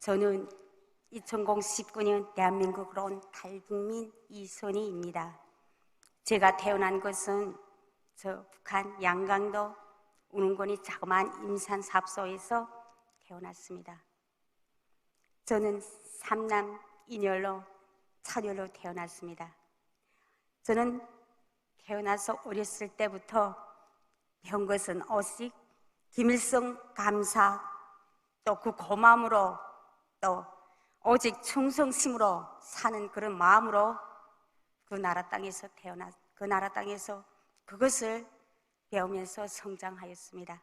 저는 2019년 대한민국으로 온 탈북민 이선희입니다. 제가 태어난 곳은 저 북한 양강도 운운군이 자그마한 임산삽소에서 태어났습니다. 저는 3남 2녀로 처녀로 태어났습니다. 저는 태어나서 어렸을 때부터 배운 것은 오직 김일성 감사, 또 그 고마움으로, 또 오직 충성심으로 사는 그런 마음으로 그 나라 땅에서 그 나라 땅에서 그것을 배우면서 성장하였습니다.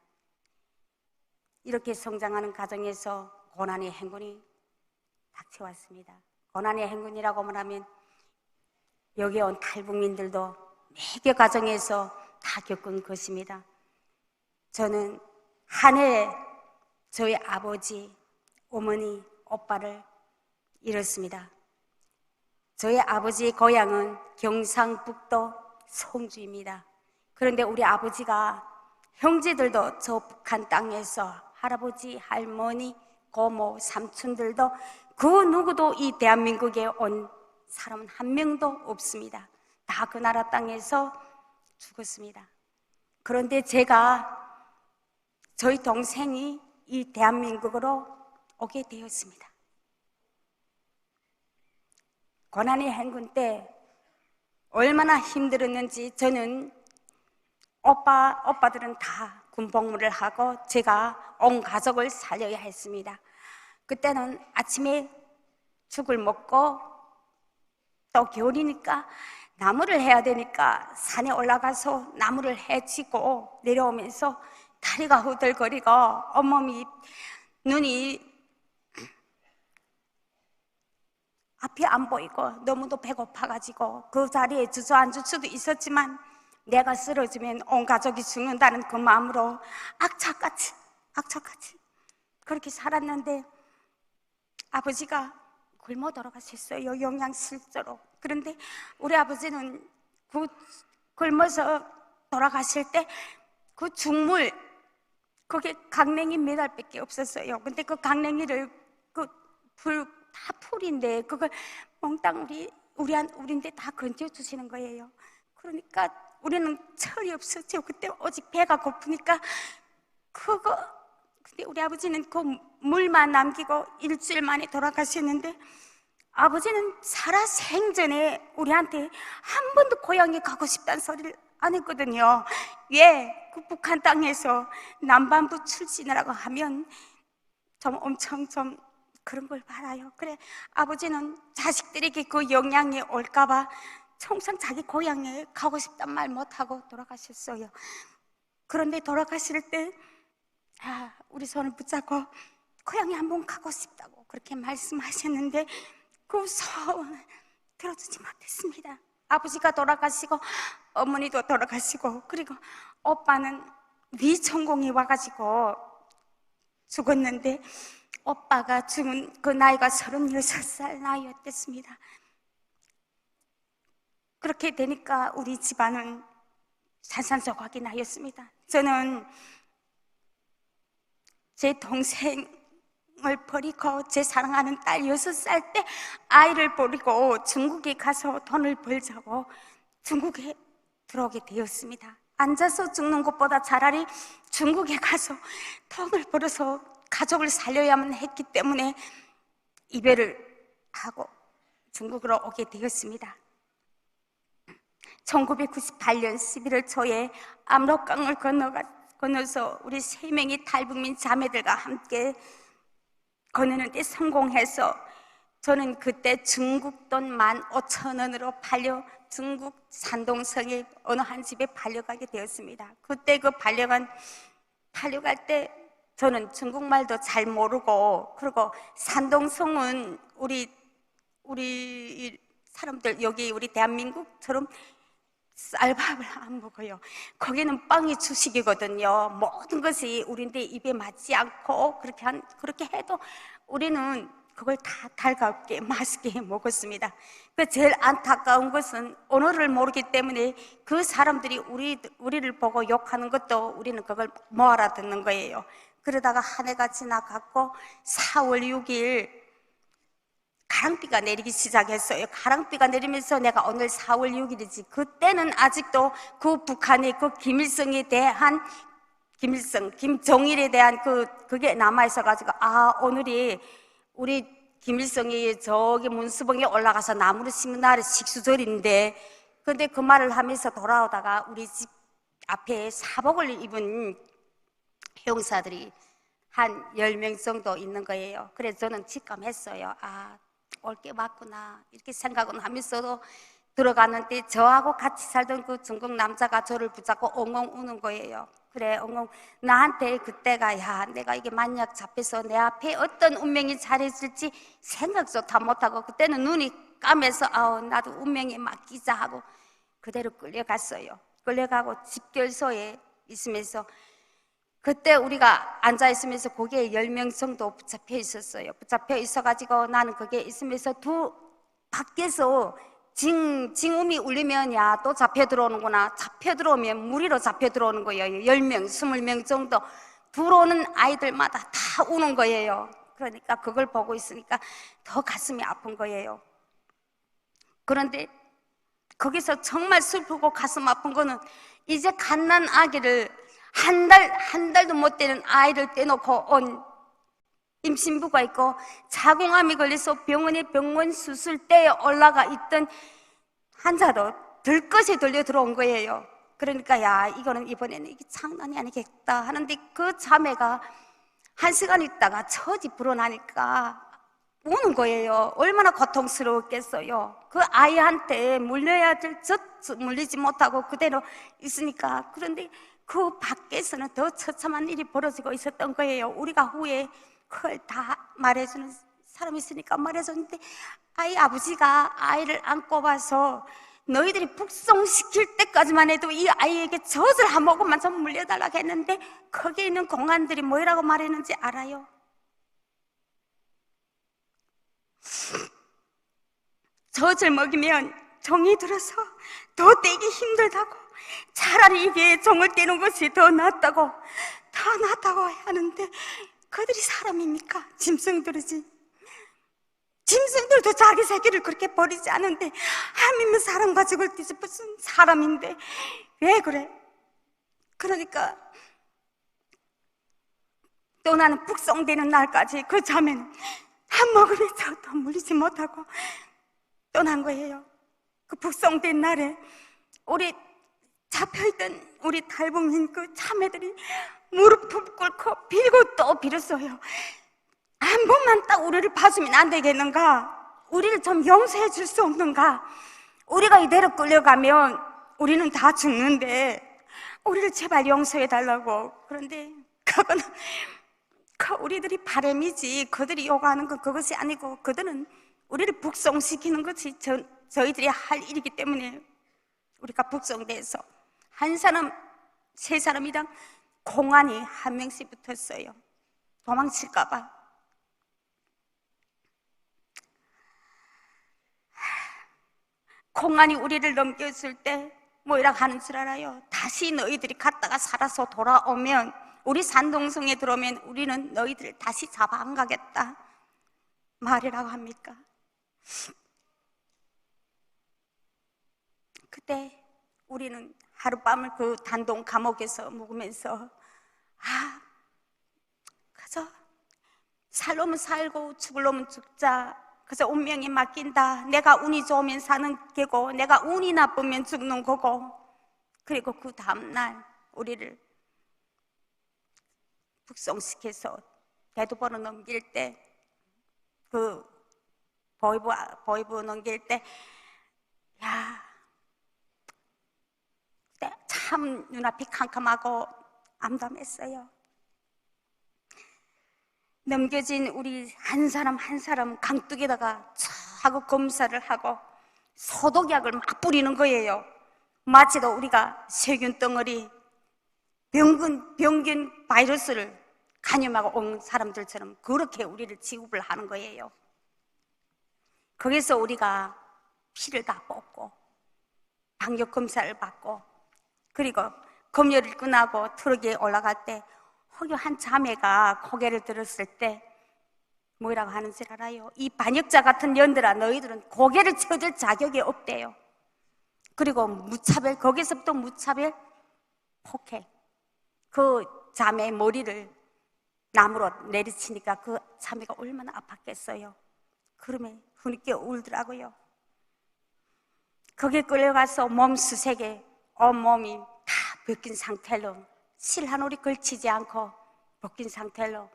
이렇게 성장하는 과정에서 고난의 행군이 닥쳐왔습니다. 고난의 행군이라고 말하면 여기 온 탈북민들도 매개 과정에서 다 겪은 것입니다. 저는 한 해에 저희 아버지, 어머니, 오빠를 잃었습니다. 저희 아버지의 고향은 경상북도 송주입니다. 그런데 우리 아버지가 형제들도 저 북한 땅에서 할아버지, 할머니, 고모, 삼촌들도 그 누구도 이 대한민국에 온 사람은 한 명도 없습니다. 다 그 나라 땅에서 죽었습니다. 그런데 저희 동생이 이 대한민국으로 오게 되었습니다. 고난의 행군 때 얼마나 힘들었는지 저는 오빠들은 다 군복무를 하고 제가 온 가족을 살려야 했습니다. 그때는 아침에 죽을 먹고 또 겨울이니까 나무를 해야 되니까 산에 올라가서 나무를 해치고 내려오면서 다리가 후들거리고 온몸이 눈이 앞이 안 보이고 너무도 배고파가지고 그 자리에 주저앉을 수도 있었지만 내가 쓰러지면 온 가족이 죽는다는 그 마음으로 악착같이 그렇게 살았는데 아버지가 굶어 돌아가셨어요. 영양실조로. 그런데 우리 아버지는 그 굶어서 돌아가실 때 그 죽물 거기에 강냉이 몇 알밖에 없었어요. 근데 그 강냉이를 다 풀인데 그걸 몽땅 우리한테 다 건져주시는 거예요. 그러니까 우리는 철이 없었죠. 그때 오직 배가 고프니까 근데 우리 아버지는 그 물만 남기고 일주일 만에 돌아가셨는데 아버지는 살아 생전에 우리한테 한 번도 고향에 가고 싶다는 소리를 안 했거든요. 왜? 그 북한 땅에서 남반부 출신이라고 하면 좀 엄청 좀 그런 걸 바라요. 그래 아버지는 자식들에게 그 영향이 올까봐 항상 자기 고향에 가고 싶단 말 못하고 돌아가셨어요. 그런데 돌아가실 때 우리 손을 붙잡고 고향에 한번 가고 싶다고 그렇게 말씀하셨는데 그 소원을 들어주지 못했습니다. 아버지가 돌아가시고 어머니도 돌아가시고 그리고 오빠는 위천공이 와가지고 죽었는데 오빠가 죽은 그 나이가 36살 나이였겠습니다. 그렇게 되니까 우리 집안은 산산소각이 나였습니다. 저는 제 동생을 버리고 제 사랑하는 딸 6살 때 아이를 버리고 중국에 가서 돈을 벌자고 중국에 들어오게 되었습니다. 앉아서 죽는 것보다 차라리 중국에 가서 돈을 벌어서 가족을 살려야만 했기 때문에 이별을 하고 중국으로 오게 되었습니다. 1998년 11월 초에 압록강을 건너서 우리 3명의 탈북민 자매들과 함께 건너는데 성공해서 저는 그때 중국 돈 15,000원으로 중국 산동성의 어느 한 집에 팔려가게 되었습니다. 그때 팔려갈 때 저는 중국말도 잘 모르고 그리고 산동성은 우리 사람들 여기 우리 대한민국처럼 쌀밥을 안 먹어요. 거기는 빵이 주식이거든요. 모든 것이 우리한테 입에 맞지 않고 그렇게 해도 우리는 그걸 다 달갑게 맛있게 먹었습니다. 그 제일 안타까운 것은 언어를 모르기 때문에 그 사람들이 우리를 보고 욕하는 것도 우리는 그걸 못 알아듣는 거예요. 그러다가 한 해가 지나갔고 4월 6일 가랑비가 내리기 시작했어요. 가랑비가 내리면서 내가 오늘 4월 6일이지. 그때는 아직도 그 북한의 그 김일성에 대한 김정일에 대한 그게 남아있어가지고, 아, 오늘이 우리 김일성이 저기 문수봉에 올라가서 나무를 심은 날의 식수절인데, 근데 그 말을 하면서 돌아오다가 우리 집 앞에 사복을 입은 형사들이 한 10명 정도 있는 거예요. 그래서 저는 직감했어요. 아, 올 게 맞구나. 이렇게 생각은 하면서도 들어갔는데 저하고 같이 살던 그 중국 남자가 저를 붙잡고 엉엉 우는 거예요. 그래, 엉엉. 나한테 그때가, 야, 내가 이게 만약 잡혀서 내 앞에 어떤 운명이 잘했을지 생각조차 못하고, 그때는 눈이 까매서, 아우, 나도 운명에 맡기자 하고 그대로 끌려갔어요. 끌려가고 집결소에 있으면서, 그때 우리가 앉아있으면서 거기에 10명 정도 붙잡혀 있었어요. 붙잡혀 있어가지고 나는 거기에 있으면서 밖에서 징음이 울리면, 야, 또 잡혀 들어오는구나. 잡혀 들어오면 무리로 잡혀 들어오는 거예요. 10명, 20명 정도 들어오는 아이들마다 다 우는 거예요. 그러니까 그걸 보고 있으니까 더 가슴이 아픈 거예요. 그런데 거기서 정말 슬프고 가슴 아픈 거는, 이제 갓난 아기를 한 달도 못 되는 아이를 떼놓고 온 임신부가 있고, 자궁암이 걸려서 병원 수술대에 올라가 있던 환자도 들것에 들려 들어온 거예요. 그러니까, 야, 이거는 이번에는 이게 장난이 아니겠다 하는데, 그 자매가 1시간 있다가 처지 불어나니까 우는 거예요. 얼마나 고통스러웠겠어요. 그 아이한테 물려야 될 젖 물리지 못하고 그대로 있으니까. 그런데 그 밖에서는 더 처참한 일이 벌어지고 있었던 거예요. 우리가 후에 그걸 다 말해주는 사람이 있으니까 말해줬는데, 아이 아버지가 아이를 안고 봐서 너희들이 북송시킬 때까지만 해도 이 아이에게 젖을 한 모금만 좀 물려달라고 했는데, 거기에 있는 공안들이 뭐라고 말했는지 알아요? 젖을 먹이면 정이 들어서 더 떼기 힘들다고, 차라리 이게 정을 떼는 것이 더 낫다고 하는데, 그들이 사람입니까? 짐승들이지. 짐승들도 자기 새끼를 그렇게 버리지 않은데, 하물며 사람 가지고 뒤집어쓴 사람인데 왜 그래? 그러니까 또 나는 북송되는 날까지 그 자매는 한 모금의 젖도 물리지 못하고 떠난 거예요. 그 북송된 날에 우리 잡혀있던 우리 탈북민 그 자매들이 무릎 꿇고 빌고 또 빌었어요. 한 번만 딱 우리를 봐주면 안 되겠는가? 우리를 좀 용서해 줄 수 없는가? 우리가 이대로 끌려가면 우리는 다 죽는데 우리를 제발 용서해 달라고. 그런데 그거는 우리들이 바람이지, 그들이 요구하는 건 그것이 아니고, 그들은 우리를 북송시키는 것이 저희들이 할 일이기 때문에 우리가 북송돼서 한 사람, 세 사람이랑 공안이 한 명씩 붙었어요. 도망칠까봐. 공안이 우리를 넘겨줄 때 뭐라 하는 줄 알아요? 다시 너희들이 갔다가 살아서 돌아오면, 우리 산동성에 들어오면 우리는 너희들을 다시 잡아 안 가겠다 말이라고 합니까? 그때 우리는 하룻밤을 그 단동 감옥에서 묵으면서, 그저 살 놈은 살고 죽을 놈은 죽자, 그저 운명에 맡긴다. 내가 운이 좋으면 사는 게고 내가 운이 나쁘면 죽는 거고. 그리고 그 다음날 우리를 북송시켜서 대두보로 넘길 때, 그 보이부 넘길 때, 참 눈앞이 캄캄하고 암담했어요. 넘겨진 우리 한 사람 한 사람 강둑에다가 촥 하고 검사를 하고 소독약을 막 뿌리는 거예요. 마치도 우리가 세균 덩어리, 병균 바이러스를 감염하고 온 사람들처럼 그렇게 우리를 취급을 하는 거예요. 거기서 우리가 피를 다 뽑고 방역 검사를 받고, 그리고 검열을 끝나고 트럭에 올라갈 때 혹여 한 자매가 고개를 들었을 때 뭐라고 하는 줄 알아요? 이 반역자 같은 년들아, 너희들은 고개를 쳐들 자격이 없대요. 그리고 무차별, 거기서부터 무차별 폭행. 그 자매의 머리를 나무로 내리치니까 그 자매가 얼마나 아팠겠어요. 그러면 흐느껴 울더라고요. 거기에 끌려가서 몸 수색에 온몸이 다 벗긴 상태로, 실 한 올이 걸치지 않고 벗긴 상태로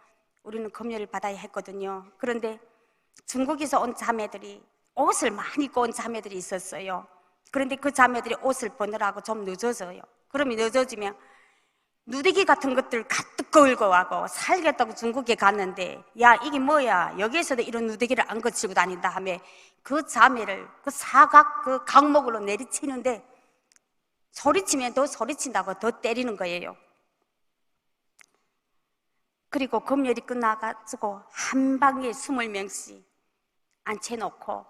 우리는 검열을 받아야 했거든요. 그런데 중국에서 온 자매들이 옷을 많이 입고 온 자매들이 있었어요. 그런데 그 자매들이 옷을 보느라고 좀 늦어져요. 그러면 늦어지면 누대기 같은 것들 가득 걸고 와고 살겠다고 중국에 갔는데, 야 이게 뭐야, 여기에서도 이런 누대기를 안 거치고 다닌다 하며 그 자매를 그 사각 그 강목으로 내리치는데, 소리치면 더 소리친다고 더 때리는 거예요. 그리고 검열이 끝나가지고 한 방에 20명씩 앉혀놓고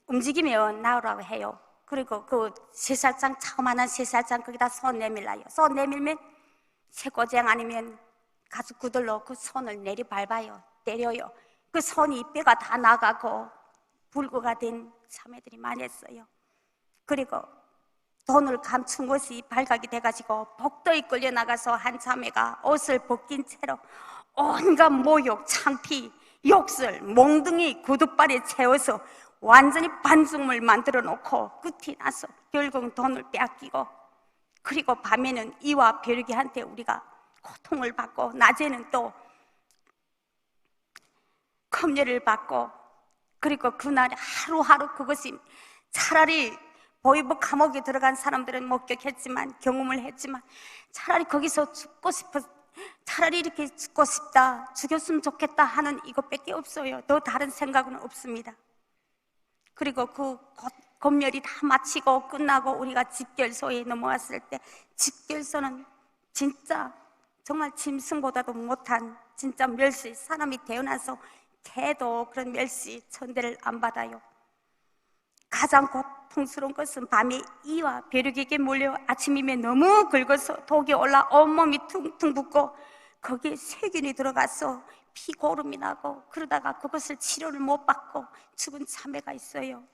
움직이면 나오라고 해요. 그리고 그 쇠살장, 자그마한 쇠살장 거기다 손 내밀어요. 손 내밀면 쇠고쟁 아니면 가죽구들로 그 손을 내리밟아요. 때려요. 그 손이 뼈가 다 나가고 불구가 된 자매들이 많았어요. 그리고 돈을 감춘 것이 발각이 돼가지고 복도에 끌려나가서 한 자매가 옷을 벗긴 채로 온갖 모욕, 창피, 욕설, 몽둥이 구두발에 채워서 완전히 반죽물 만들어 놓고 끝이 나서 결국 돈을 빼앗기고, 그리고 밤에는 이와 벼룩이한테 우리가 고통을 받고 낮에는 또 검열을 받고, 그리고 그날 하루하루 그것이 차라리 보이부 감옥에 들어간 사람들은 목격했지만, 경험을 했지만, 차라리 거기서 죽고 싶어, 차라리 이렇게 죽고 싶다, 죽였으면 좋겠다 하는 이것밖에 없어요. 더 다른 생각은 없습니다. 그리고 그 검열이 다 마치고 끝나고 우리가 집결소에 넘어왔을 때, 집결소는 진짜 정말 짐승보다도 못한 진짜 멸시, 사람이 태어나서 개도 그런 멸시 천대를 안 받아요. 가장 고통스러운 것은 밤에 이와 벼룩에게 몰려 아침이면 너무 긁어서 독이 올라 온몸이 퉁퉁 붓고 거기에 세균이 들어가서 피고름이 나고, 그러다가 그것을 치료를 못 받고 죽은 자매가 있어요.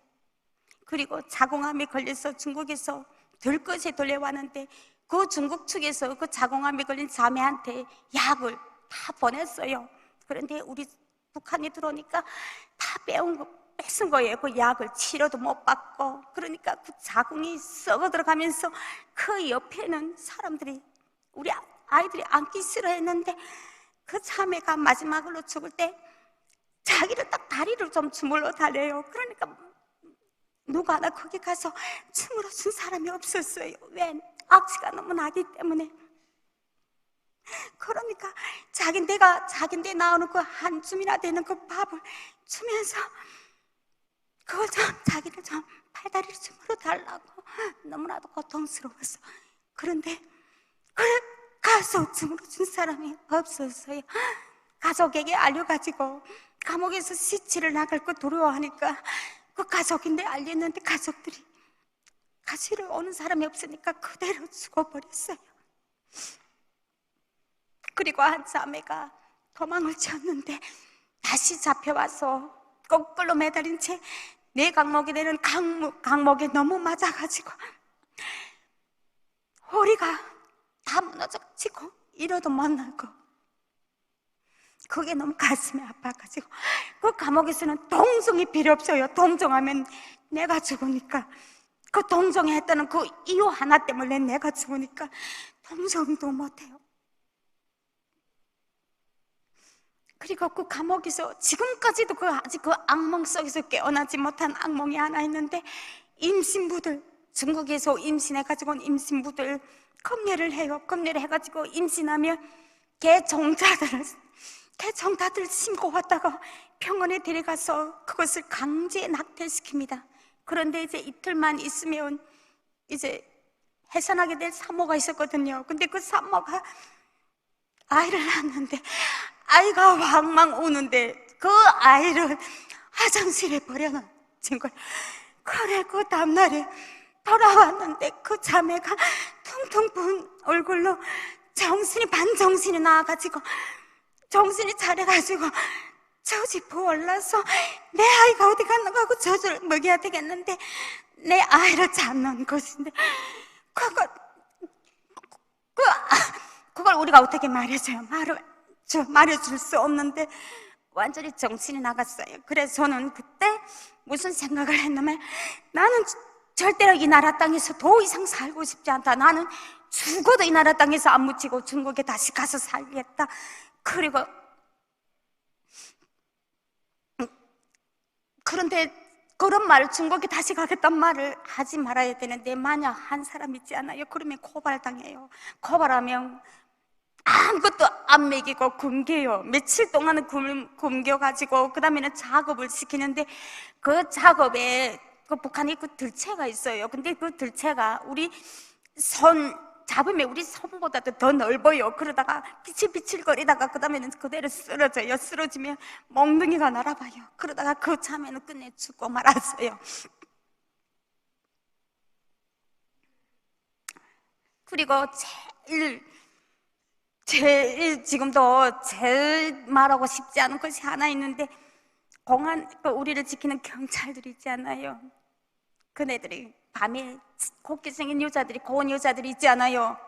그리고 자궁암에 걸려서 중국에서 들것에 돌려왔는데 그 중국 측에서 그 자궁암에 걸린 자매한테 약을 다 보냈어요. 그런데 우리 북한이 들어오니까 다 뺏은 거예요. 그 약을 치료도 못 받고. 그러니까 그 자궁이 썩어 들어가면서 그 옆에는 사람들이, 우리 아이들이 앉기 싫어했는데 그 자매가 마지막으로 죽을 때 자기를 딱 다리를 좀 주물러 달래요. 그러니까 누가 하나 거기 가서 주물러 준 사람이 없었어요. 왜? 악취가 너무 나기 때문에. 그러니까 자긴데 나오는 그 한 줌이나 되는 그 밥을 주면서 그걸 좀 자기를 좀 팔다리를 주물러 달라고. 너무나도 고통스러워서. 그런데 그걸 가서 주물러 준 사람이 없었어요. 가족에게 알려가지고 감옥에서 시치를 나갈 거 두려워하니까 그 가족인데 알렸는데 가족들이 가시를 오는 사람이 없으니까 그대로 죽어버렸어요. 그리고 한 자매가 도망을 쳤는데 다시 잡혀와서 거꾸로 매달린 채 내 강목이 되는 강목에 너무 맞아가지고 허리가 다 무너져지고 이러도 못 나고, 그게 너무 가슴이 아파가지고 그 감옥에서는 동정이 필요 없어요. 동정하면 내가 죽으니까, 그 동정했다는 그 이유 하나 때문에 내가 죽으니까 동정도 못해요. 그리고 그 감옥에서 지금까지도 아직 그 악몽 속에서 깨어나지 못한 악몽이 하나 있는데, 임신부들, 중국에서 임신해가지고 온 임신부들 검열을 해요. 검열을 해가지고 임신하면 개종자들을 심고 왔다가 병원에 데려가서 그것을 강제 낙태시킵니다. 그런데 이제 이틀만 있으면 이제 해산하게 될 산모가 있었거든요. 근데 그 산모가 아이를 낳았는데 아이가 왕왕 우는데 그 아이를 화장실에 버려놓은 거예요. 그래, 그 다음날에 돌아왔는데 그 자매가 퉁퉁 부은 얼굴로 정신이 반정신이 나와가지고 정신이 차려가지고 저 집 올라서 내 아이가 어디 갔는가 하고 젖을 먹여야 되겠는데 내 아이를 잡는 것인데 그걸 우리가 어떻게 말해줘요? 말해줄 수 없는데 완전히 정신이 나갔어요. 그래서 저는 그때 무슨 생각을 했냐면 나는 절대로 이 나라 땅에서 더 이상 살고 싶지 않다. 나는 죽어도 이 나라 땅에서 안 묻히고 중국에 다시 가서 살겠다. 그리고 그런데 그런 말을 중국에 다시 가겠단 말을 하지 말아야 되는데 만약 한 사람 있지 않아요? 그러면 고발당해요. 고발하면 아무것도 안 먹이고 굶겨요. 며칠 동안은 굶겨가지고 그 다음에는 작업을 시키는데 그 작업에 그 북한에 그 들채가 있어요. 근데 그 들채가 우리 손 잡으면 우리 손보다도 더 넓어요. 그러다가 비칠비칠거리다가 그 다음에는 그대로 쓰러져요. 쓰러지면 몽둥이가 날아봐요. 그러다가 그 참에는 끝내 죽고 말았어요. 그리고 지금도 제일 말하고 싶지 않은 것이 하나 있는데 공안 우리를 지키는 경찰들이 있지 않아요? 그네들이 밤에 곱게 생긴 여자들이 고운 여자들이 있지 않아요?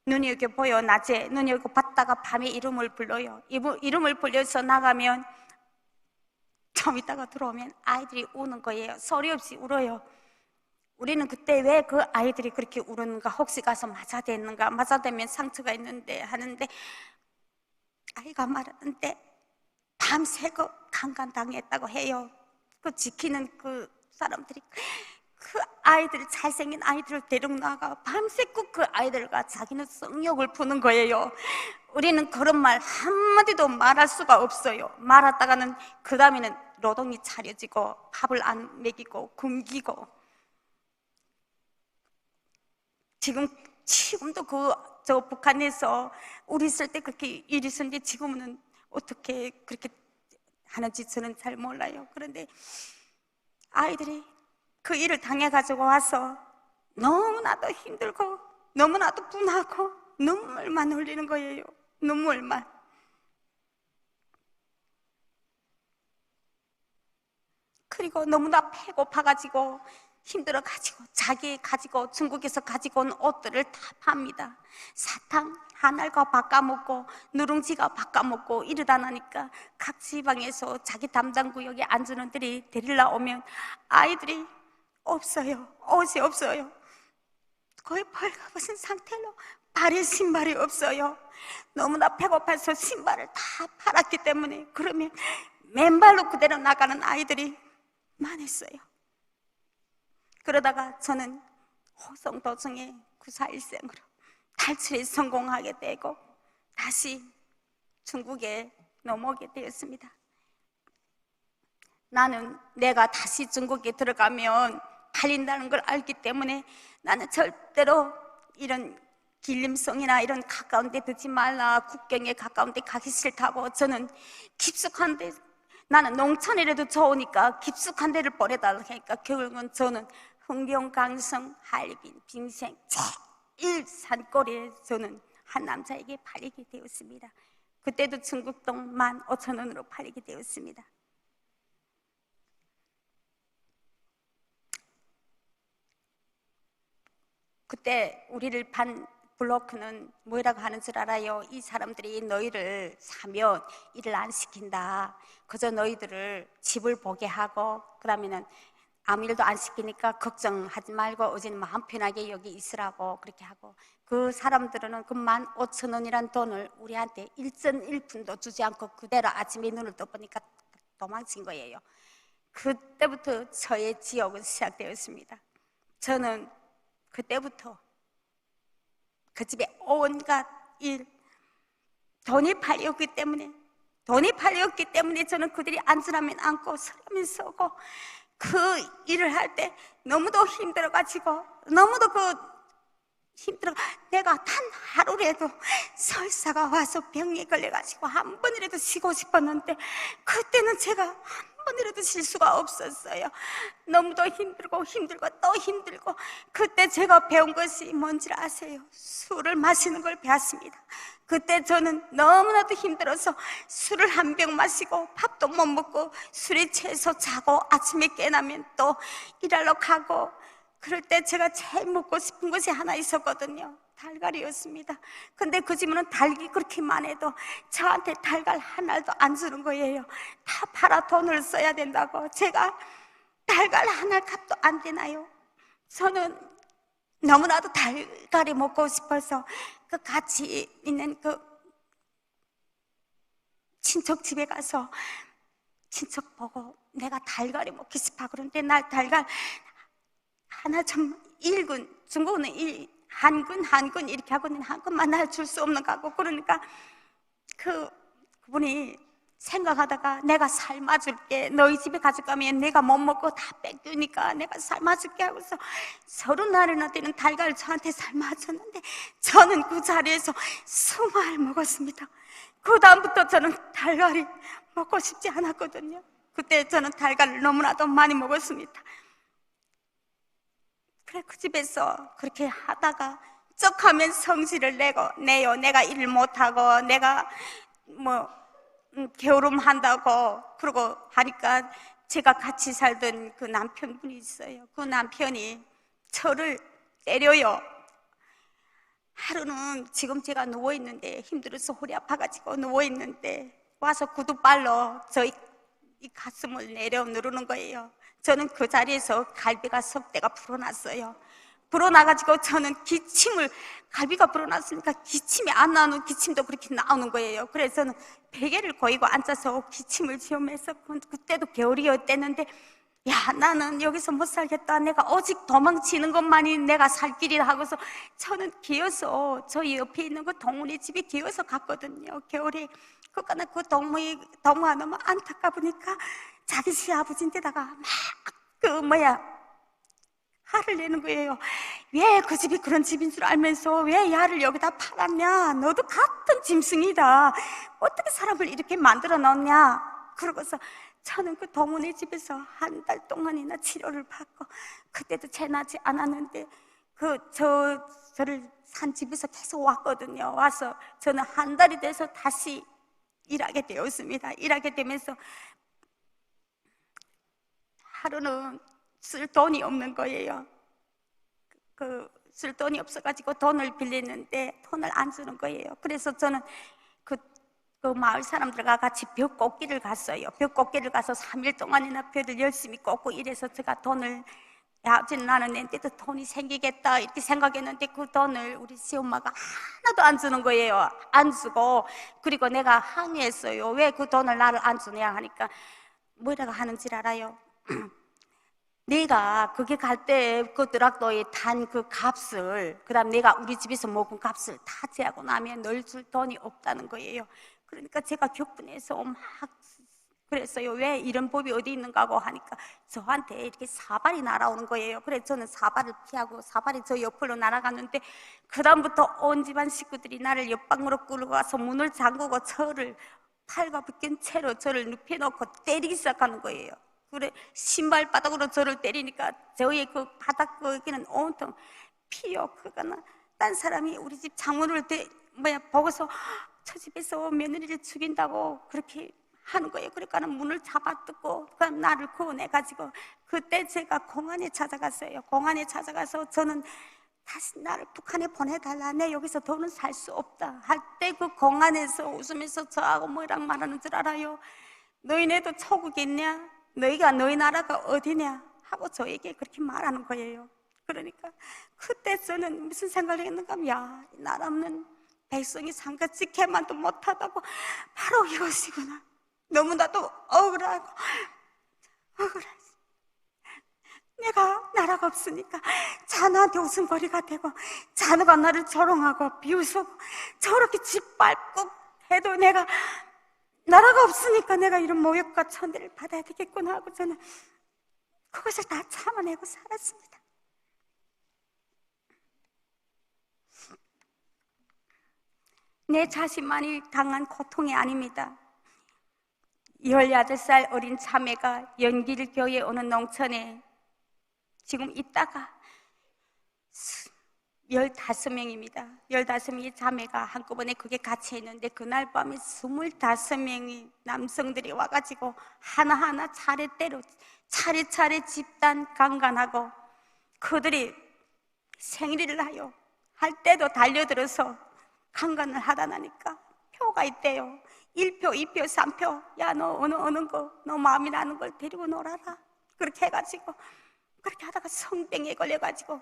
눈이 이렇게 보여. 낮에 눈이 이렇게 봤다가 밤에 이름을 불러요. 이름을 불려서 나가면 좀 있다가 들어오면 아이들이 우는 거예요. 소리 없이 울어요. 우리는 그때 왜 그 아이들이 그렇게 울었는가, 혹시 가서 맞아댔는가, 맞아대면 상처가 있는데 하는데 아이가 말하는데 밤새고 강간당했다고 해요. 그 지키는 그 사람들이 그 아이들, 잘생긴 아이들을 데리고 나가 밤새고 그 아이들과 자기는 성욕을 푸는 거예요. 우리는 그런 말 한마디도 말할 수가 없어요. 말했다가는 그 다음에는 노동이 차려지고 밥을 안 먹이고 굶기고. 지금도 저 북한에서 우리 있을 때 그렇게 일이 있었는데 지금은 어떻게 그렇게 하는지 저는 잘 몰라요. 그런데 아이들이 그 일을 당해가지고 와서 너무나도 힘들고 너무나도 분하고 눈물만 흘리는 거예요. 눈물만. 그리고 너무나 배고파가지고 힘들어가지고 자기 가지고 중국에서 가지고 온 옷들을 다 팝니다. 사탕 하나가 바꿔먹고 누룽지가 바꿔먹고 이러다 나니까 각 지방에서 자기 담당 구역에 앉은 애들이 데리러 오면 아이들이 없어요. 옷이 없어요. 거의 벌거벗은 상태로 발에 신발이 없어요. 너무나 배고파서 신발을 다 팔았기 때문에. 그러면 맨발로 그대로 나가는 아이들이 많았어요. 그러다가 저는 호송도중에 9.4일생으로 탈출에 성공하게 되고 다시 중국에 넘어오게 되었습니다. 나는 내가 다시 중국에 들어가면 팔린다는 걸 알기 때문에 나는 절대로 이런 길림성이나 이런 가까운 데 두지 말라, 국경에 가까운 데 가기 싫다고. 저는 깊숙한 데, 나는 농촌이라도 좋으니까 깊숙한 데를 보내달라고 하니까 결국은 저는 흥경, 강성, 할빈, 빙생 제일 산골에 저는 한 남자에게 팔리게 되었습니다. 그때도 중국동 15,000원으로 팔리게 되었습니다. 그때 우리를 반 블로크는 뭐라고 하는 줄 알아요? 이 사람들이 너희를 사면 일을 안 시킨다. 그저 너희들을 집을 보게 하고 그 다음에는 아무 일도 안 시키니까 걱정하지 말고 어제는 마음 편하게 여기 있으라고 그렇게 하고, 그 사람들은 그 15,000원이란 돈을 우리한테 1.1푼도 주지 않고 그대로 아침에 눈을 떠보니까 도망친 거예요. 그때부터 저의 지옥은 시작되었습니다. 저는 그때부터 그 집에 온갖 일, 돈이 팔렸기 때문에 저는 그들이 앉으라면 앉고 서라면 서고 그 일을 할 때 너무도 힘들어가지고 내가 단 하루라도 설사가 와서 병에 걸려가지고 한 번이라도 쉬고 싶었는데 그때는 제가 한 번이라도 쉴 수가 없었어요. 너무도 힘들고 또 힘들고. 그때 제가 배운 것이 뭔지 아세요? 술을 마시는 걸 배웠습니다. 그때 저는 너무나도 힘들어서 술을 한 병 마시고 밥도 못 먹고 술에 취해서 자고 아침에 깨나면 또 일하러 가고. 그럴 때 제가 제일 먹고 싶은 것이 하나 있었거든요. 달걀이었습니다. 근데 그 집은 닭이 그렇게만 해도 저한테 달걀 한 알도 안 주는 거예요. 다 팔아 돈을 써야 된다고. 제가 달걀 한 알 값도 안 되나요? 저는 너무나도 달걀이 먹고 싶어서 그 같이 있는 그 친척 집에 가서 친척 보고 내가 달걀이 먹고 싶어. 그런데 날 달걀 하나 좀 일군, 중국어는 한군 이렇게 하고는 한군만 날 줄 수 없는 거고. 그러니까 그분이 생각하다가 내가 삶아줄게. 너희 집에 가져가면 내가 못 먹고 다 뺏기니까 내가 삶아줄게 하고서 30알이나 되는 달걀을 저한테 삶아줬는데 저는 그 자리에서 20알 먹었습니다. 그 다음부터 저는 달걀이 먹고 싶지 않았거든요. 그때 저는 달걀을 너무나도 많이 먹었습니다. 그래, 그 집에서 그렇게 하다가 쩍하면 성질을 내요. 내가 일을 못하고 내가 게으름한다고. 그러고 하니까 제가 같이 살던 그 남편분이 있어요. 그 남편이 저를 때려요. 하루는 지금 제가 누워있는데, 힘들어서 허리 아파가지고 누워있는데 와서 구두발로 저희 이 가슴을 내려 누르는 거예요. 저는 그 자리에서 갈비가 석 대가 불어났어요. 불어나가지고 저는 갈비가 불어났으니까 기침이 안 나오는 기침도 그렇게 나오는 거예요. 그래서 저는 베개를 거이고 앉아서 기침을 지으면서, 그때도 겨울이었대는데, 야, 나는 여기서 못 살겠다. 내가 오직 도망치는 것만이 내가 살 길이라 하고서 저는 기어서 저희 옆에 있는 그 동문이 집에 기어서 갔거든요. 겨울에. 그러니까 그 동무가 너무 안타까우니까 자기 시아버지인데다가 화를 내는 거예요. 왜 그 집이 그런 집인 줄 알면서 왜 야를 여기다 팔았냐? 너도 같은 짐승이다. 어떻게 사람을 이렇게 만들어 놓냐? 그러고서 저는 그 동문의 집에서 한 달 동안이나 치료를 받고, 그때도 재나지 않았는데 저를 산 집에서 계속 왔거든요. 와서 저는 한 달이 돼서 다시 일하게 되었습니다. 일하게 되면서 하루는 쓸 돈이 없는 거예요. 쓸 돈이 없어가지고 돈을 빌리는데 돈을 안 주는 거예요. 그래서 저는 그 마을 사람들과 같이 벽 꽂기를 갔어요. 벽 꽂기를 가서 3일 동안이나 벽을 열심히 꽂고 이래서 제가 돈을, 야, 어쨌든 나는 내한테도 돈이 생기겠다 이렇게 생각했는데 그 돈을 우리 시엄마가 하나도 안 주는 거예요. 안 주고. 그리고 내가 항의했어요. 왜 그 돈을 나를 안 주냐 하니까 뭐라고 하는지 알아요? 내가 거기 갈 때 그 드락도에 탄 그 값을, 그 다음 내가 우리 집에서 먹은 값을 다 제하고 나면 널 줄 돈이 없다는 거예요. 그러니까 제가 격분해서 막 그랬어요. 왜 이런 법이 어디 있는가 하고 하니까 저한테 이렇게 사발이 날아오는 거예요. 그래서 저는 사발을 피하고 사발이 저 옆으로 날아갔는데 그 다음부터 온 집안 식구들이 나를 옆방으로 끌고 가서 문을 잠그고 저를 팔과 벗긴 채로 저를 눕혀놓고 때리기 시작하는 거예요. 그래, 신발 바닥으로 저를 때리니까 저의 그 바닥 거기는 온통 피요. 그거는 딴 사람이 우리 집 창문을 보고서 저 집에서 며느리를 죽인다고 그렇게 하는 거예요. 그러니까 문을 잡아뜯고 그럼 나를 구원해가지고, 그때 제가 공안에 찾아갔어요. 공안에 찾아가서 저는 다시 나를 북한에 보내달라. 내 여기서 더는 살 수 없다 할 때 그 공안에서 웃으면서 저하고 뭐랑 말하는 줄 알아요? 너희네도 천국에 있냐? 너희가 너희 나라가 어디냐? 하고 저에게 그렇게 말하는 거예요. 그러니까 그때 저는 무슨 생각을 했는가 하면, 야, 이 나라 없는 백성이 상가 지켜만도 못하다고 바로 이것이구나. 너무나도 억울하고 내가 나라가 없으니까 자녀한테 웃음거리가 되고 자녀가 나를 조롱하고 비웃고 저렇게 짓밟고 해도 내가 나라가 없으니까 내가 이런 모욕과 천대를 받아야 되겠구나 하고 저는 그것을 다 참아내고 살았습니다. 내 자신만이 당한 고통이 아닙니다. 18살 어린 자매가 연길교회 오는 농촌에 지금 있다가 15명입니다. 15명의 자매가 한꺼번에 그게 같이 있는데 그날 밤에 25명의 남성들이 와가지고 하나하나 차례대로 차례차례 집단 강간하고 그들이 생리를 하여 할 때도 달려들어서 강간을 하다 나니까 표가 있대요. 1표, 2표, 3표. 야, 너 어느 거, 너 마음이 나는 걸 데리고 놀아라. 그렇게 해가지고 그렇게 하다가 성병에 걸려가지고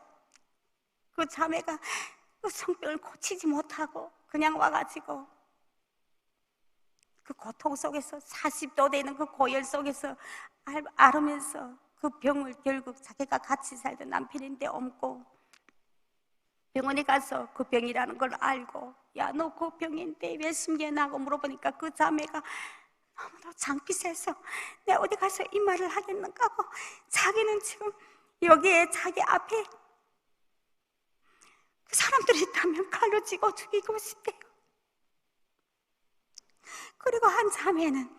그 자매가 그 성병을 고치지 못하고 그냥 와가지고 그 고통 속에서 40도 되는 그 고열 속에서 앓으면서 그 병을 결국 자기가 같이 살던 남편인데 옮고 병원에 가서 그 병이라는 걸 알고 야, 너 그 병인데 왜 숨겨나고 물어보니까 그 자매가 너무도 장피세서 내가 어디 가서 이 말을 하겠는가 하고 자기는 지금 여기에 자기 앞에 그 사람들이 있다면 칼로 찍어 죽이고 싶대요. 그리고 한 자매는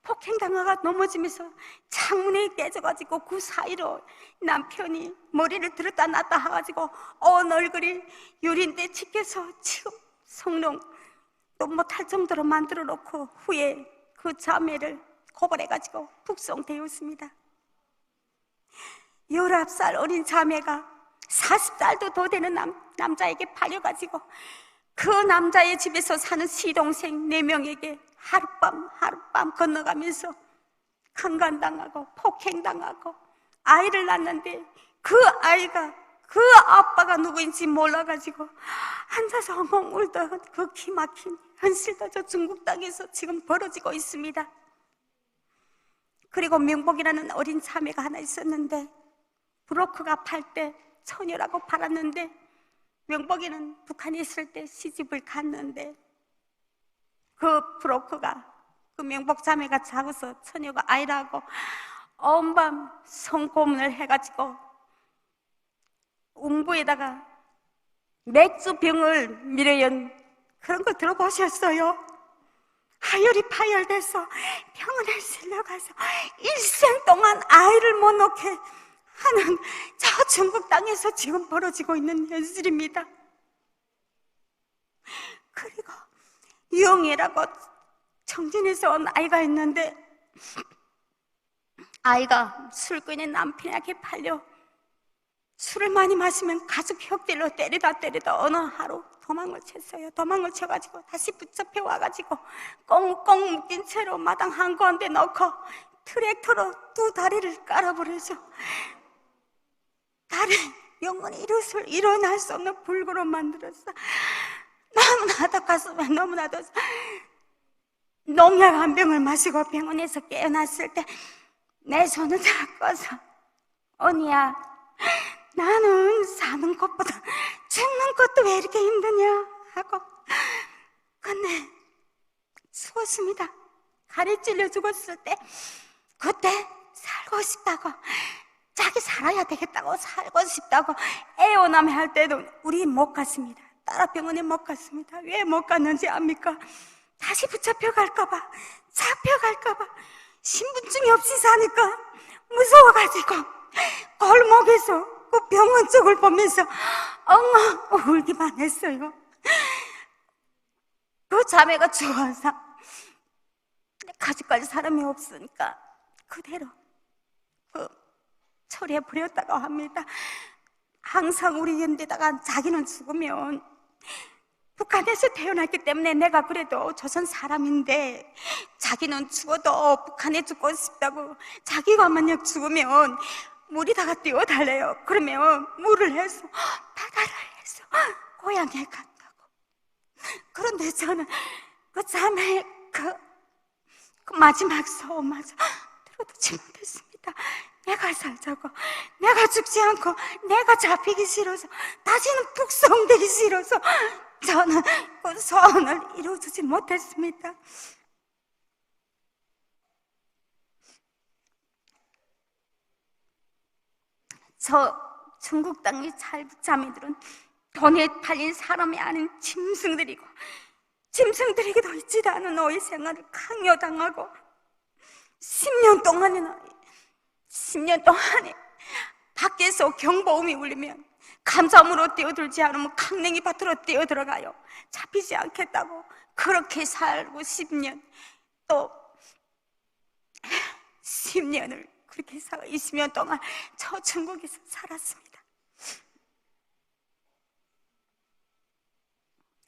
폭행당하가 넘어지면서 창문이 깨져가지고 그 사이로 남편이 머리를 들었다 놨다 해가지고 온 얼굴이 유린데 찍혀서 지금 성롱도 못할 정도로 만들어 놓고 후에 그 자매를 고발해가지고 북송되었습니다. 19살 어린 자매가 40살도 더 되는 남자에게 팔려가지고 그 남자의 집에서 사는 시동생 4명에게 하룻밤 건너가면서 강간당하고 폭행당하고 아이를 낳았는데 그 아이가 그 아빠가 누구인지 몰라가지고 앉아서 엉엉 울다가 그 기막힌 현실도 저 중국 땅에서 지금 벌어지고 있습니다. 그리고 명복이라는 어린 자매가 하나 있었는데 브로커가 팔 때 처녀라고 팔았는데 명복이는 북한에 있을 때 시집을 갔는데 그 브로커가 그 명복 자매가 작아서 처녀가 아이라고 온밤 성고문을 해가지고 웅부에다가 맥주병을 밀어연 그런 거 들어보셨어요? 하열이 파열돼서 병원에 실려가서 일생 동안 아이를 못 낳게 하는 저 중국 땅에서 지금 벌어지고 있는 현실입니다. 그리고 유영애라고 청진에서 온 아이가 있는데 아이가 술 끊인 남편에게 팔려 술을 많이 마시면 가죽 혁대로 때리다 어느 하루 도망을 쳤어요. 도망을 쳐가지고 다시 붙잡혀 와가지고 꽁꽁 묶인 채로 마당 한가운데 넣고 트랙터로 2 다리를 깔아버려서 다리 영원히 일어날 수 없는 불구로 만들었어. 너무나도 가슴에 너무나도 농약 한 병을 마시고 병원에서 깨어났을 때 내 손을 잡고서 언니야, 나는 사는 것보다 죽는 것도 왜 이렇게 힘드냐 하고 근데 죽었습니다. 가래 찔려 죽었을 때 그때 살고 싶다고 자기 살아야 되겠다고 살고 싶다고 애원함 할 때도 우리 못 갔습니다. 따라 병원에 못 갔습니다. 왜 못 갔는지 압니까? 다시 붙잡혀 갈까봐 잡혀갈까봐 신분증이 없이 사니까 무서워가지고 골목에서 그 병원 쪽을 보면서 엉엉 울기만 했어요. 그 자매가 죽어서 가족까지 사람이 없으니까 그대로 처리해버렸다고 합니다. 항상 우리 연대다가 자기는 죽으면 북한에서 태어났기 때문에 내가 그래도 조선 사람인데 자기는 죽어도 북한에 죽고 싶다고 자기가 만약 죽으면 물에다가 띄워달래요. 그러면 물을 해서 바다를 해서 고향에 간다고. 그런데 저는 그 자매의 그 마지막 소원마저 들어두지 못했습니다. 내가 살자고, 내가 죽지 않고 내가 잡히기 싫어서 다시는 북송되기 싫어서 저는 그 소원을 이루어주지 못했습니다. 저 중국 땅의 찰북자매들은 돈에 팔린 사람이 아닌 짐승들이고 짐승들에게도 있지도 않은 노예 생활을 강요당하고 10년 동안이나 10년 동안에 밖에서 경보음이 울리면 감자무로 뛰어들지 않으면 강냉이 밭으로 뛰어들어가요. 잡히지 않겠다고 그렇게 살고 10년, 또 10년을 그렇게 살아 20년 동안 저 중국에서 살았습니다.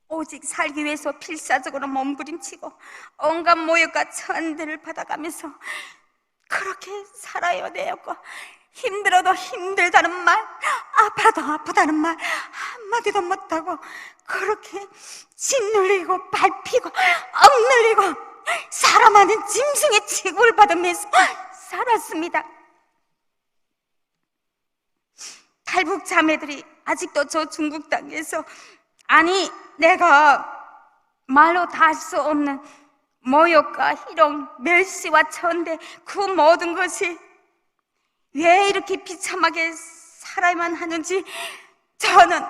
오직 살기 위해서 필사적으로 몸부림치고 온갖 모욕과 천대를 받아가면서 그렇게 살아야 되었고, 힘들어도 힘들다는 말, 아파도 아프다는 말 한마디도 못하고 그렇게 짓눌리고 밟히고 억눌리고 사람하는 짐승의 취급을 받으면서 살았습니다. 탈북 자매들이 아직도 저 중국 땅에서, 아니 내가 말로 다 할 수 없는 모욕과 희롱, 멸시와 천대, 그 모든 것이 왜 이렇게 비참하게 살아야만 하는지 저는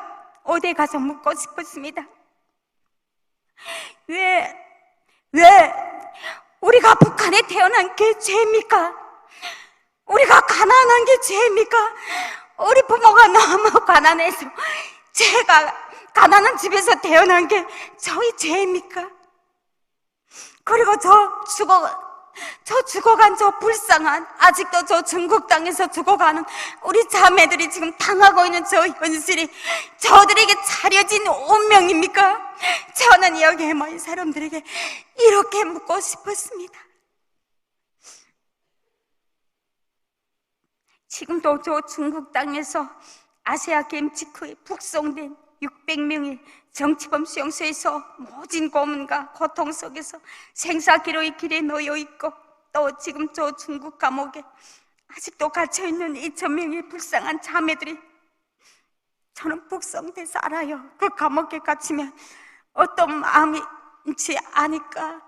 어디에 가서 묻고 싶었습니다. 왜 우리가 북한에 태어난 게 죄입니까? 우리가 가난한 게 죄입니까? 우리 부모가 너무 가난해서 제가 가난한 집에서 태어난 게 저희 죄입니까? 그리고 저 죽어간 저 불쌍한, 아직도 저 중국 땅에서 죽어가는 우리 자매들이 지금 당하고 있는 저 현실이 저들에게 차려진 운명입니까? 저는 여기에 모인 사람들에게 이렇게 묻고 싶었습니다. 지금도 저 중국 땅에서 아시아 게임 직후에 북송된 600명이 정치범 수용소에서 모진 고문과 고통 속에서 생사기로의 길에 놓여 있고, 또 지금 저 중국 감옥에 아직도 갇혀있는 2,000명의 불쌍한 자매들이, 저는 북송돼서 알아요. 그 감옥에 갇히면 어떤 마음인지 아니까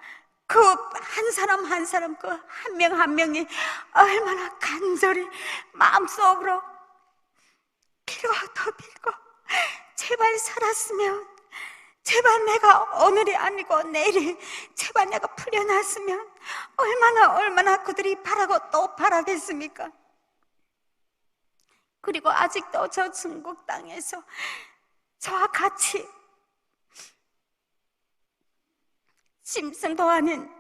그 한 사람 한 사람, 그 한 명 한 명이 얼마나 간절히 마음속으로 빌고 더 빌고, 제발 살았으면, 제발 내가 오늘이 아니고 내일이 제발 내가 풀려났으면 얼마나 그들이 바라고 또 바라겠습니까? 그리고 아직도 저 중국 땅에서 저와 같이 짐승도 아닌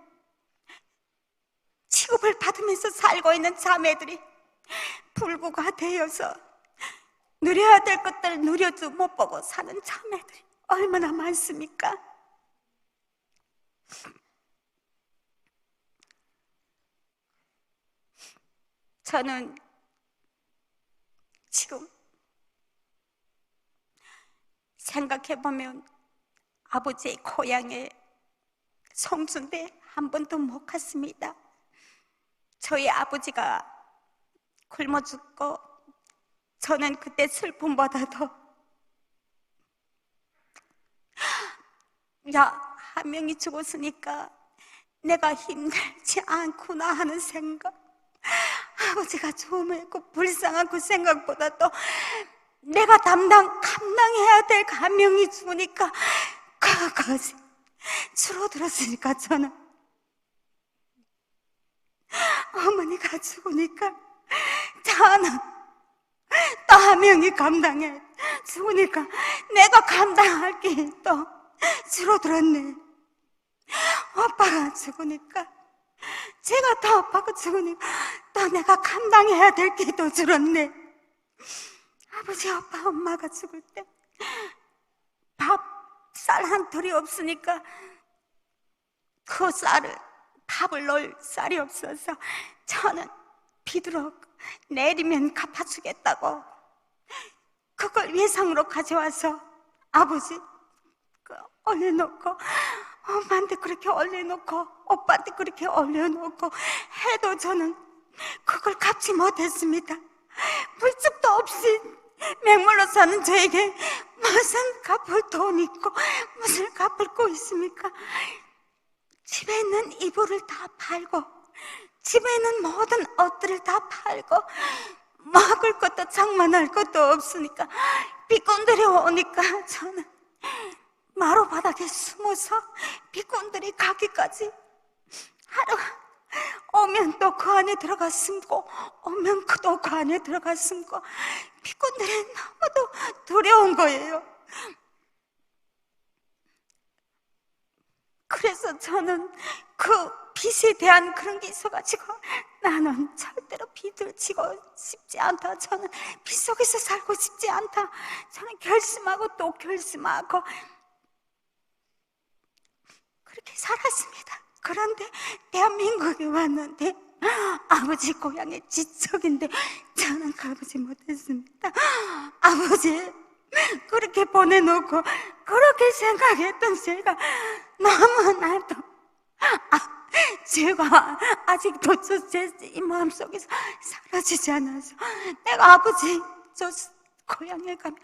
취급을 받으면서 살고 있는 자매들이 불구가 되어서 누려야 될 것들 누려도 못 보고 사는 자매들이 얼마나 많습니까? 저는 지금 생각해보면 아버지의 고향에 성순대 한 번도 못 갔습니다. 저희 아버지가 굶어 죽고 저는 그때 슬픔보다도 야, 한 명이 죽었으니까 내가 힘들지 않구나 하는 생각, 아버지가 조금했고 불쌍한 그 생각보다도 내가 감당해야 될 한 명이 죽으니까 그것이 줄어들었으니까, 저는 어머니가 죽으니까 저는 또 한 명이 감당해 죽으니까 내가 감당할 게 또 줄어들었네. 오빠가 죽으니까, 제가 더 오빠가 죽으니까 또 내가 감당해야 될 게 더 줄었네. 아버지, 오빠, 엄마가 죽을 때 쌀 한 톨이 없으니까 그 밥을 넣을 쌀이 없어서 저는 비도록 내리면 갚아주겠다고 그걸 예상으로 가져와서 아버지 얼려놓고, 엄마한테 그렇게 얼려놓고 오빠한테 그렇게 얼려놓고 해도 저는 그걸 갚지 못했습니다. 물집도 없이 맹물로 사는 저에게 무슨 갚을 돈이 있고 무슨 갚을 거 있습니까? 집에 있는 이불을 다 팔고 집에 있는 모든 옷들을 다 팔고 먹을 것도 장만할 것도 없으니까 비꾼들이 오니까 저는 마루 바닥에 숨어서 비꾼들이 가기까지 하루 오면 또 그 안에 들어가 숨고, 오면 또 그 안에 들어가 숨고, 비꾼들이 너무도 두려운 거예요. 그래서 저는 그 빚에 대한 그런 게 있어가지고, 나는 절대로 빚을 지고 싶지 않다. 저는 빚 속에서 살고 싶지 않다. 저는 결심하고 또 결심하고 그렇게 살았습니다. 그런데 대한민국에 왔는데 아버지 고향의 지척인데 저는 가보지 못했습니다. 아버지 그렇게 보내놓고 그렇게 생각했던 제가 너무나도 제가 아직도 제 마음속에서 사라지지 않아서, 내가 아버지 저 고향에 가면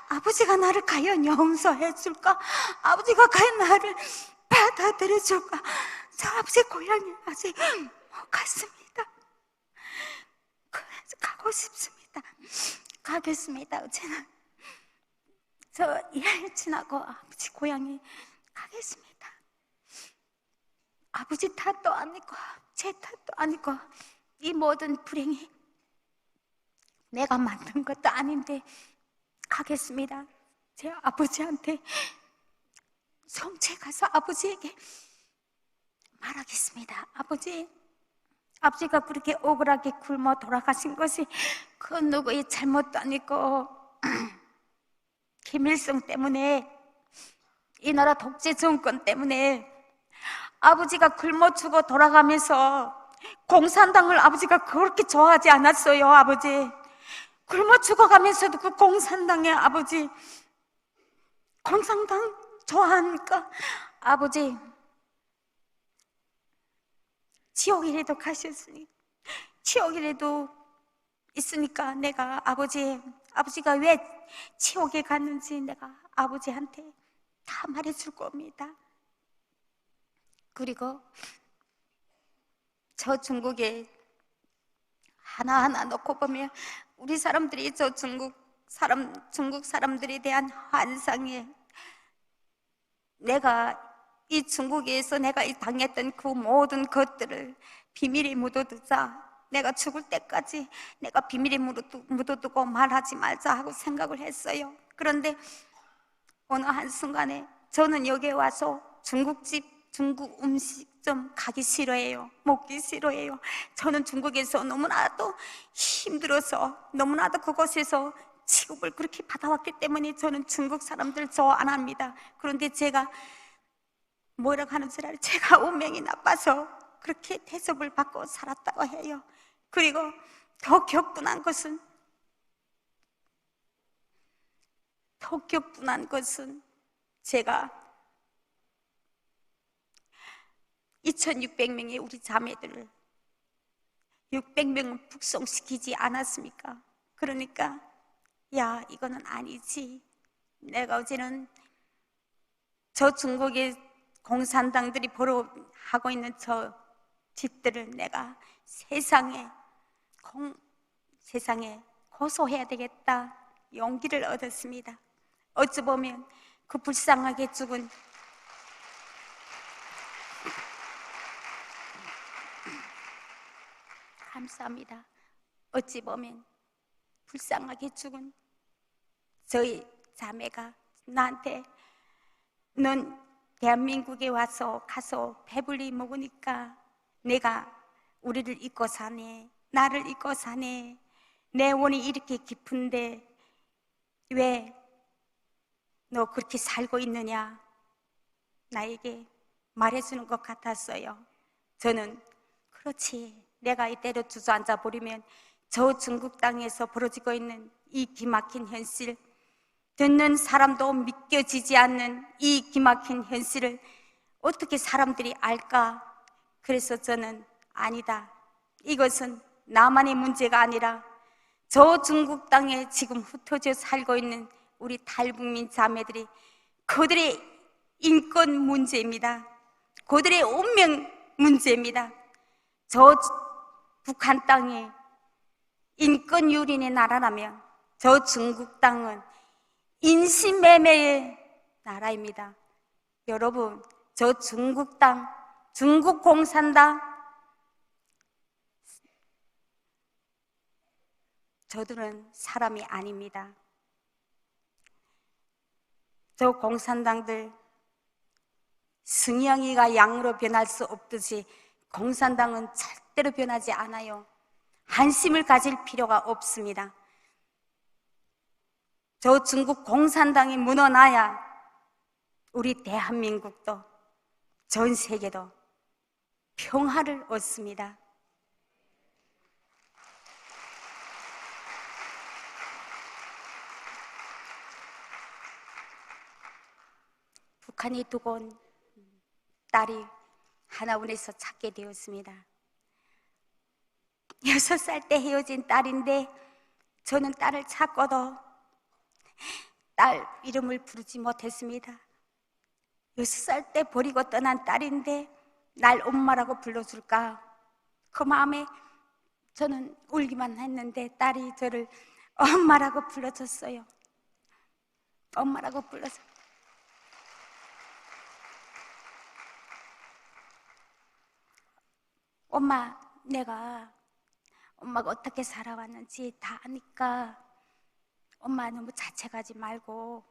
아버지가 나를 과연 용서해 줄까? 아버지가 과연 나를 받아들여 줄까? 저 아버지 고향에 아직 못 갔습니다. 그래서 가고 싶습니다. 가겠습니다. 어제는 저 일 지나고 아버지 고향에 가겠습니다. 아버지 탓도 아니고 제 탓도 아니고 이 모든 불행이 내가 만든 것도 아닌데 가겠습니다. 제 아버지한테 성체 가서 아버지에게 말하겠습니다. 아버지가 그렇게 억울하게 굶어 돌아가신 것이 그 누구의 잘못도 아니고 김일성 때문에, 이 나라 독재 정권 때문에 아버지가 굶어 죽어 돌아가면서 공산당을 아버지가 그렇게 좋아하지 않았어요. 아버지 굶어 죽어가면서도 그 공산당의 아버지 공산당 좋아하니까 아버지 지옥이라도 가셨으니, 지옥이라도 있으니까 내가 아버지가 왜 지옥에 갔는지 내가 아버지한테 다 말해줄 겁니다. 그리고 저 중국에 하나하나 놓고 보면 우리 사람들이 저 중국 사람들에 대한 환상에, 내가 이 중국에서 내가 당했던 그 모든 것들을 비밀에 묻어두자, 내가 죽을 때까지 내가 비밀에 묻어두고 말하지 말자 하고 생각을 했어요. 그런데 어느 한순간에 저는 여기에 와서 중국 음식점 가기 싫어해요. 먹기 싫어해요. 저는 중국에서 너무나도 힘들어서, 너무나도 그곳에서 취급을 그렇게 받아왔기 때문에 저는 중국 사람들 좋아 안 합니다. 그런데 제가 뭐라고 하는 줄 알아요? 제가 운명이 나빠서 그렇게 대접을 받고 살았다고 해요. 그리고 더 격분한 것은 제가 2600명의 우리 자매들을 600명을 북송시키지 않았습니까? 그러니까 야, 이거는 아니지. 내가 어제는 저 중국의 공산당들이 보러 하고 있는 저 짓들을 내가 세상에 고소해야 되겠다 용기를 얻었습니다. 어찌 보면 그 불쌍하게 죽은 감사합니다. 어찌 보면 불쌍하게 죽은 저희 자매가 나한테 넌 대한민국에 가서 배불리 먹으니까 내가 우리를 잊고 사네, 나를 잊고 사네, 내 원이 이렇게 깊은데 왜 너 그렇게 살고 있느냐 나에게 말해주는 것 같았어요. 저는 그렇지, 내가 이대로 주저앉아 버리면 저 중국 땅에서 벌어지고 있는 이 기막힌 현실, 듣는 사람도 믿겨지지 않는 이 기막힌 현실을 어떻게 사람들이 알까? 그래서 저는 아니다, 이것은 나만의 문제가 아니라 저 중국 땅에 지금 흩어져 살고 있는 우리 탈북민 자매들이, 그들의 인권 문제입니다. 그들의 운명 문제입니다. 저 북한 땅에 인권 유린의 나라라면 저 중국 땅은 인신매매의 나라입니다. 여러분, 저 중국 땅, 중국 공산당 저들은 사람이 아닙니다. 저 공산당들, 승영이가 양으로 변할 수 없듯이 공산당은 절대로 변하지 않아요. 한심을 가질 필요가 없습니다. 저 중국 공산당이 무너나야 우리 대한민국도 전 세계도 평화를 얻습니다. 북한이 두고 온 딸이 하나원에서 찾게 되었습니다. 6살 때 헤어진 딸인데 저는 딸을 찾고도 딸 이름을 부르지 못했습니다. 6살 때 버리고 떠난 딸인데 날 엄마라고 불러줄까? 그 마음에 저는 울기만 했는데 딸이 저를 엄마라고 불러줬어요. 엄마라고 불러서 엄마, 내가 엄마가 어떻게 살아왔는지 다 아니까 엄마 너무 자책하지 말고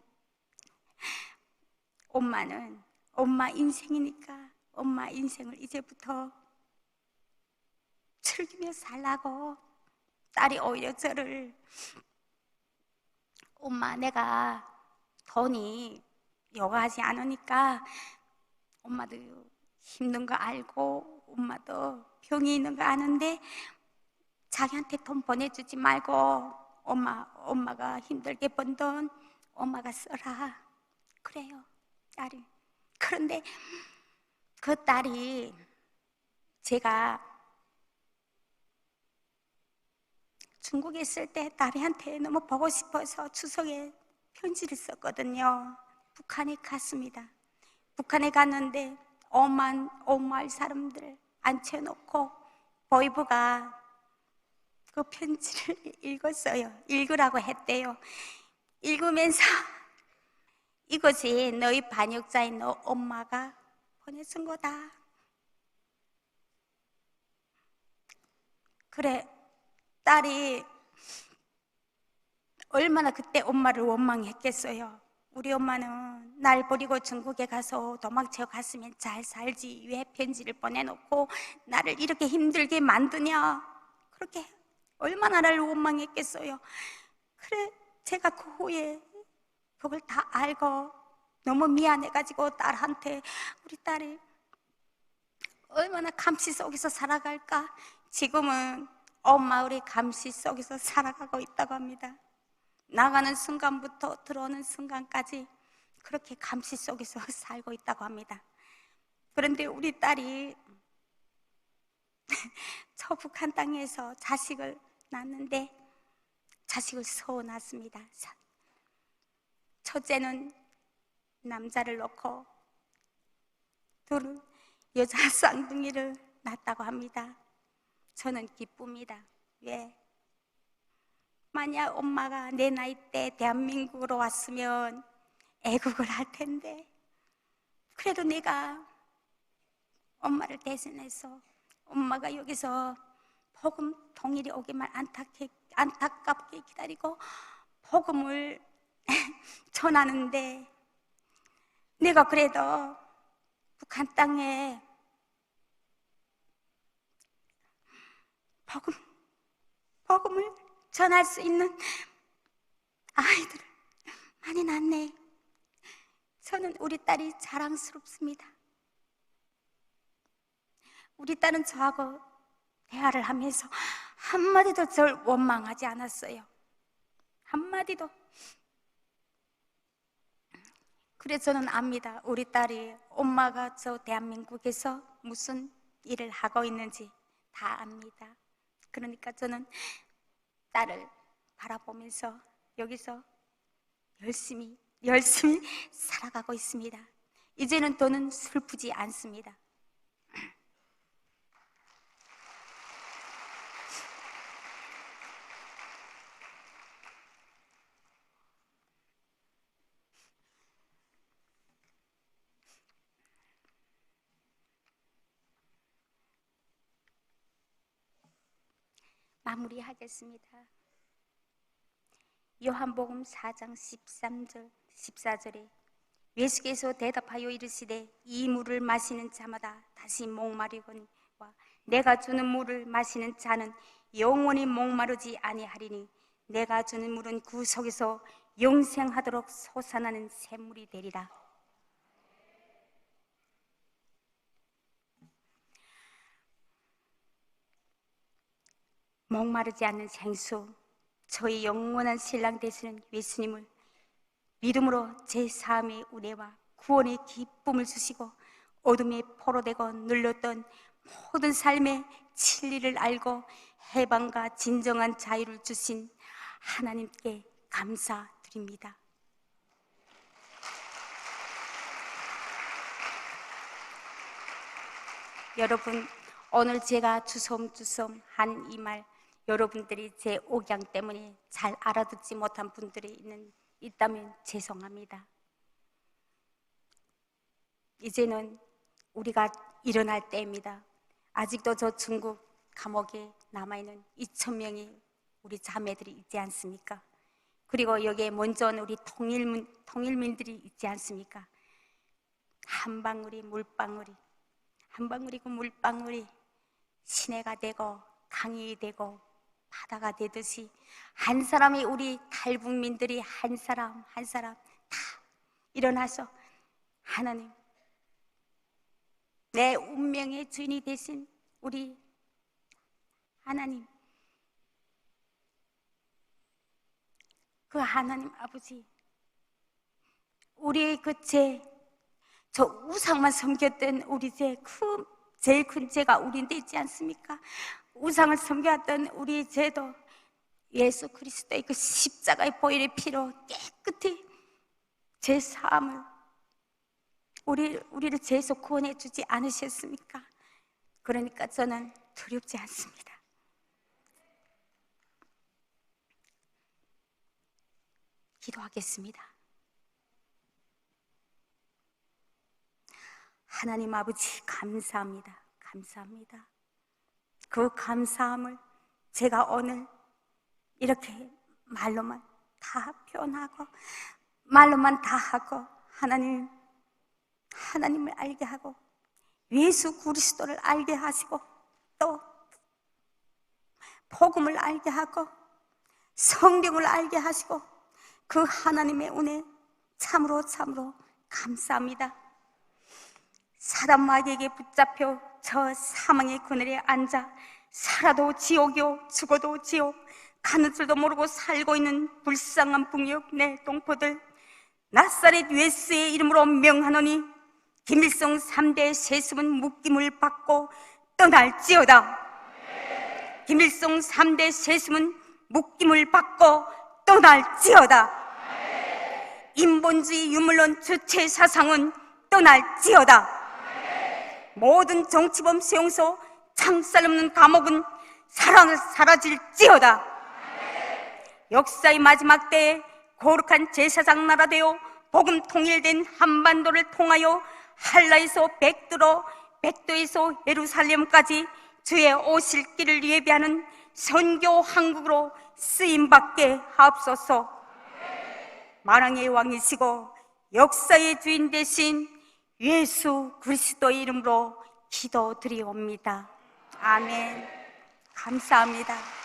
엄마는 엄마 인생이니까 엄마 인생을 이제부터 즐기며 살라고. 딸이 오히려 저를 엄마, 내가 돈이 요구하지 않으니까 엄마도 힘든 거 알고 엄마도 병이 있는 거 아는데 자기한테 돈 보내주지 말고 엄마가 힘들게 번 돈 엄마가 써라. 그래요, 딸이. 그런데 그 딸이 제가 중국에 있을 때 딸이한테 너무 보고 싶어서 추석에 편지를 썼거든요. 북한에 갔습니다. 북한에 갔는데 오만 사람들 앉혀놓고 보이부가 그 편지를 읽었어요. 읽으라고 했대요. 읽으면서 이것이 너희 반역자인 너 엄마가 보내준 거다. 그래, 딸이 얼마나 그때 엄마를 원망했겠어요. 우리 엄마는 날 버리고 중국에 가서 도망쳐 갔으면 잘 살지 왜 편지를 보내놓고 나를 이렇게 힘들게 만드냐. 그렇게 얼마나 나를 원망했겠어요. 그래, 제가 그 후에 그걸 다 알고 너무 미안해가지고 딸한테 우리 딸이 얼마나 감시 속에서 살아갈까. 지금은 엄마우리 감시 속에서 살아가고 있다고 합니다. 나가는 순간부터 들어오는 순간까지 그렇게 감시 속에서 살고 있다고 합니다. 그런데 우리 딸이 저 북한 땅에서 자식을 낳았는데 자식을 낳았습니다. 첫째는 남자를 놓고 둘은 여자 쌍둥이를 낳았다고 합니다. 저는 기쁩니다. 왜? 만약 엄마가 내 나이 때 대한민국으로 왔으면 애국을 할 텐데 그래도 내가 엄마를 대신해서 엄마가 여기서 복음 통일이 오기만 안타깝게 기다리고 복음을 전하는데 내가 그래도 북한 땅에 복음을 전할 수 있는 아이들을 많이 낳네. 저는 우리 딸이 자랑스럽습니다. 우리 딸은 저하고 대화를 하면서 한마디도 절 원망하지 않았어요. 한마디도. 그래서 저는 압니다. 우리 딸이 엄마가 저 대한민국에서 무슨 일을 하고 있는지 다 압니다. 그러니까 저는 딸을 바라보면서 여기서 열심히 살아가고 있습니다. 이제는 더는 슬프지 않습니다. 마무리하겠습니다. 요한복음 4장 13절 14절에 예수께서 대답하여 이르시되 이 물을 마시는 자마다 다시 목마르거니와 내가 주는 물을 마시는 자는 영원히 목마르지 아니하리니 내가 주는 물은 그 속에서 영생하도록 솟아나는 샘물이 되리라. 목마르지 않는 생수, 저희 영원한 신랑 되시는 예수님을 믿음으로 제 삶의 은혜와 구원의 기쁨을 주시고 어둠에 포로되고 눌렸던 모든 삶의 진리를 알고 해방과 진정한 자유를 주신 하나님께 감사드립니다. 여러분, 오늘 제가 주섬주섬 한 이 말, 여러분들이 제 억양 때문에 잘 알아듣지 못한 분들이 있다면 죄송합니다. 이제는 우리가 일어날 때입니다. 아직도 저 중국 감옥에 남아있는 2,000명의 우리 자매들이 있지 않습니까? 그리고 여기에 먼저 온 우리 통일민들이 있지 않습니까? 한 방울이 물방울이, 한 방울이고 물방울이 시내가 되고 강이 되고 바다가 되듯이 한 사람이 우리 탈북민들이 한 사람 한 사람 다 일어나서 하나님, 내 운명의 주인이 되신 우리 하나님, 그 하나님 아버지, 우리의 그 죄, 저 우상만 섬겼던 우리 죄, 그 제일 큰 죄가 우리인데 있지 않습니까? 우상을 섬겨왔던 우리 죄도 예수 그리스도의 그 십자가의 보혈의 피로 깨끗이 제 사함을 우리를 죄에서 구원해 주지 않으셨습니까? 그러니까 저는 두렵지 않습니다. 기도하겠습니다. 하나님 아버지, 감사합니다. 감사합니다. 그 감사함을 제가 오늘 이렇게 말로만 다 표현하고 말로만 다 하고 하나님을 알게 하고 예수 그리스도를 알게 하시고 또 복음을 알게 하고 성경을 알게 하시고 그 하나님의 은혜 참으로 감사합니다. 사단 마귀에게 붙잡혀 저 사망의 그늘에 앉아 살아도 지옥이요 죽어도 지옥, 가는 줄도 모르고 살고 있는 불쌍한 북녘 내 동포들, 나사렛 예수의 이름으로 명하노니 김일성 3대 세습은 묶임을 받고 떠날지어다. 김일성 3대 세습은 묶임을 받고 떠날지어다. 인본주의 유물론 주체 사상은 떠날지어다. 모든 정치범 수용소, 창살 없는 감옥은 사라질지어다. 역사의 마지막 때에 거룩한 제사장 나라 되어 복음 통일된 한반도를 통하여 한라에서 백도로, 백도에서 예루살렘까지 주의 오실 길을 예비하는 선교 한국으로 쓰임받게 하옵소서. 만왕의 왕이시고 역사의 주인 되신 예수 그리스도의 이름으로 기도드리옵니다. 아멘. 감사합니다.